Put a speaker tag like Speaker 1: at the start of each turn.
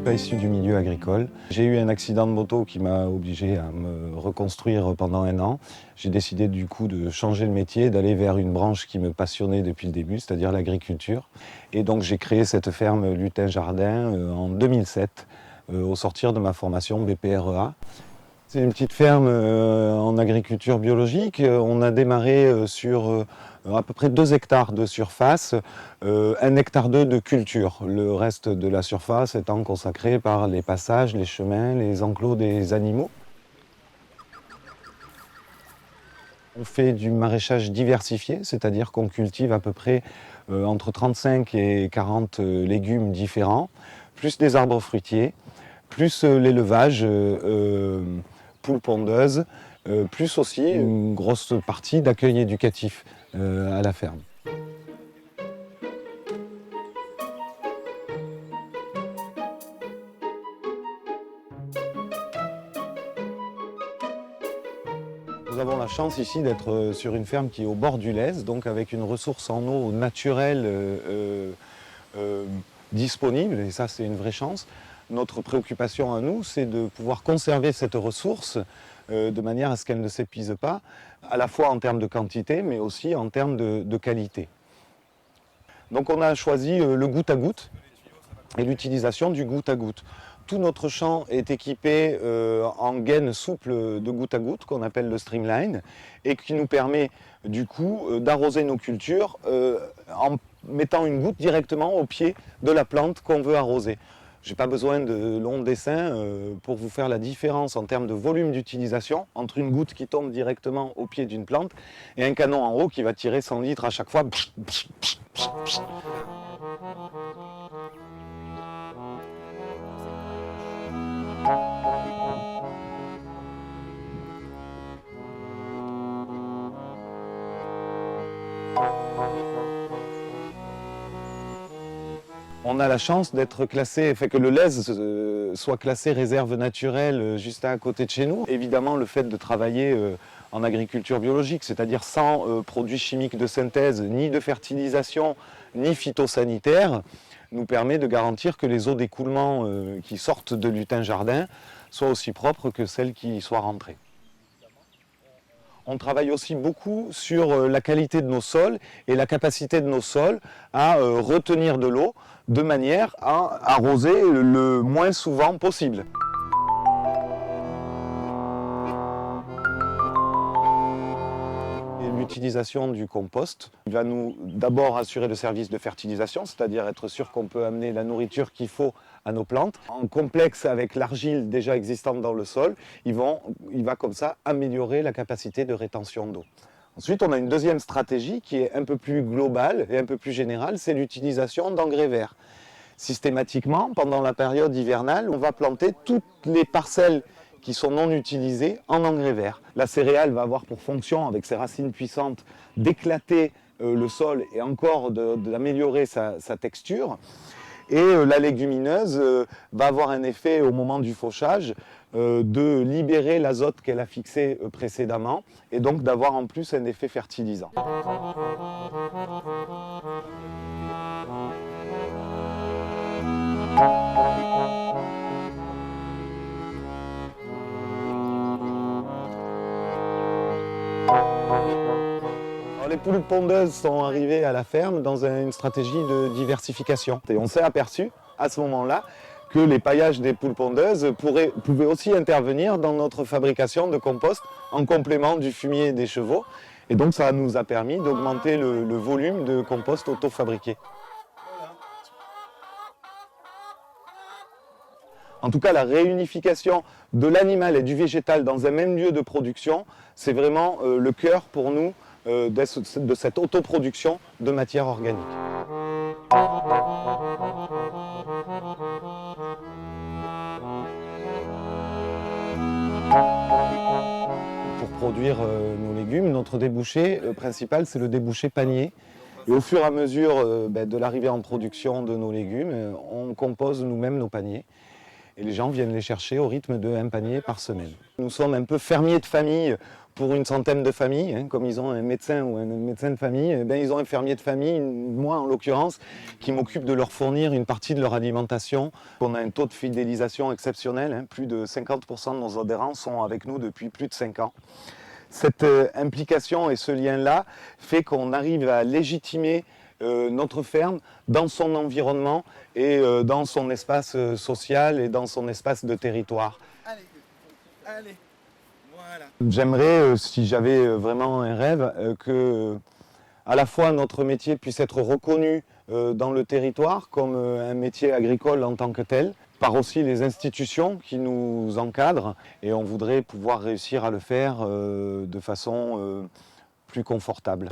Speaker 1: pas issu du milieu agricole. J'ai eu un accident de moto qui m'a obligé à me reconstruire pendant 1 an. J'ai décidé du coup de changer de métier, d'aller vers une branche qui me passionnait depuis le début, c'est-à-dire l'agriculture. Et donc j'ai créé cette ferme Lutin Jardin en 2007, au sortir de ma formation BPREA. C'est une petite ferme en agriculture biologique. On a démarré sur à peu près 2 hectares de surface, 1 hectare de culture. Le reste de la surface étant consacré par les passages, les chemins, les enclos des animaux. On fait du maraîchage diversifié, c'est-à-dire qu'on cultive à peu près entre 35 et 40 légumes différents, plus des arbres fruitiers, plus l'élevage, poules pondeuses, plus aussi une grosse partie d'accueil éducatif à la ferme. Nous avons la chance ici d'être sur une ferme qui est au bord du Lez, donc avec une ressource en eau naturelle disponible, et ça c'est une vraie chance. Notre préoccupation à nous, c'est de pouvoir conserver cette ressource de manière à ce qu'elle ne s'épuise pas, à la fois en termes de quantité, mais aussi en termes de qualité. Donc on a choisi le goutte à goutte et l'utilisation du goutte à goutte. Tout notre champ est équipé en gaine souple de goutte à goutte, qu'on appelle le streamline, et qui nous permet du coup d'arroser nos cultures en mettant une goutte directement au pied de la plante qu'on veut arroser. Je n'ai pas besoin de longs dessins pour vous faire la différence en termes de volume d'utilisation entre une goutte qui tombe directement au pied d'une plante et un canon en haut qui va tirer 100 litres à chaque fois. On a la chance d'être classé, fait que le Lez soit classé réserve naturelle juste à côté de chez nous. Évidemment, le fait de travailler en agriculture biologique, c'est-à-dire sans produits chimiques de synthèse, ni de fertilisation, ni phytosanitaire, nous permet de garantir que les eaux d'écoulement qui sortent de Lutin Jardin soient aussi propres que celles qui y soient rentrées. On travaille aussi beaucoup sur la qualité de nos sols et la capacité de nos sols à retenir de l'eau de manière à arroser le moins souvent possible. L'utilisation du compost va nous d'abord assurer le service de fertilisation, c'est-à-dire être sûr qu'on peut amener la nourriture qu'il faut à nos plantes. En complexe avec l'argile déjà existante dans le sol, il va comme ça améliorer la capacité de rétention d'eau. Ensuite, on a une deuxième stratégie qui est un peu plus globale et un peu plus générale, c'est l'utilisation d'engrais verts. Systématiquement, pendant la période hivernale, on va planter toutes les parcelles qui sont non utilisées en engrais vert. La céréale va avoir pour fonction, avec ses racines puissantes, d'éclater le sol et encore d'améliorer sa texture. Et la légumineuse va avoir un effet au moment du fauchage de libérer l'azote qu'elle a fixé précédemment et donc d'avoir en plus un effet fertilisant. Alors, les poules pondeuses sont arrivées à la ferme dans une stratégie de diversification. Et on s'est aperçu à ce moment-là que les paillages des poules pondeuses pouvaient aussi intervenir dans notre fabrication de compost en complément du fumier des chevaux. Et donc ça nous a permis d'augmenter le volume de compost auto-fabriqué. En tout cas, la réunification de l'animal et du végétal dans un même lieu de production, c'est vraiment le cœur pour nous de cette autoproduction de matière organique. Pour produire nos légumes, notre débouché principal, c'est le débouché panier. Et au fur et à mesure de l'arrivée en production de nos légumes, on compose nous-mêmes nos paniers. Et les gens viennent les chercher au rythme de 1 panier par semaine. Nous sommes un peu fermiers de famille pour une centaine de familles, hein, comme ils ont un médecin ou un médecin de famille, eh bien, ils ont un fermier de famille, moi en l'occurrence, qui m'occupe de leur fournir une partie de leur alimentation. On a un taux de fidélisation exceptionnel, hein, plus de 50% de nos adhérents sont avec nous depuis plus de 5 ans. Cette implication et ce lien-là fait qu'on arrive à légitimer notre ferme dans son environnement et dans son espace social et dans son espace de territoire.
Speaker 2: Allez, allez, voilà.
Speaker 1: J'aimerais, si j'avais vraiment un rêve, que à la fois notre métier puisse être reconnu dans le territoire comme un métier agricole en tant que tel, par aussi les institutions qui nous encadrent, et on voudrait pouvoir réussir à le faire de façon plus confortable.